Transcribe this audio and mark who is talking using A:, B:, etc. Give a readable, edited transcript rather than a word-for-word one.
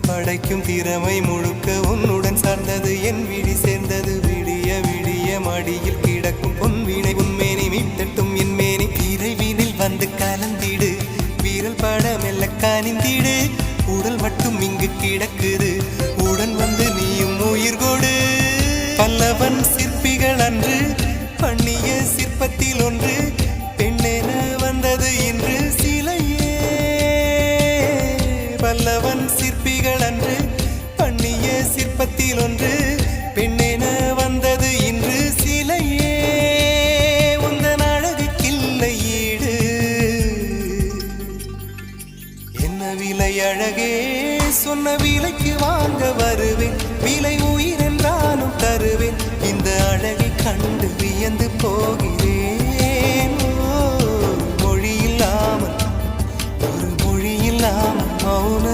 A: படைக்கும் திறமை முழுக்க உன்னுடன் சார்ந்தது என் விழி சேர்ந்தது விடிய விடிய மடியில் கிடக்கும் பொன்வினை உன்மேனி மீட்டட்டும் என் மேனி இறைவினில் வந்து கலந்திடு வீரல் பட மெல்ல காணிந்திடு உடல் மட்டும் இங்கு கிடக்குது உடன் வந்து நீயும் உயிர் கொடு பல்லவன் சிற்பிகள் அன்று பண்ணிய சிற்பத்தில் ஒன்று பெண்ணென வந்தது இன்று சிலையே பல்லவன் சிற்பிகள் அன்று பண்ணிய சிற்பத்தில் ஒன்று பெண்ணென வந்தது இன்று சிலையே உந்தன் அழகுக்கில்லை ஈடு என்ன விலை அழகே சொன்ன விலைக்கு வாங்க வருவேன் விலை உயிர் என்றாலும் தருவேன் இந்த அழகை கண்டு வியந்து போகிறேன் மொழி இல்லாமல் ஒரு மொழி இல்லாமல் மௌன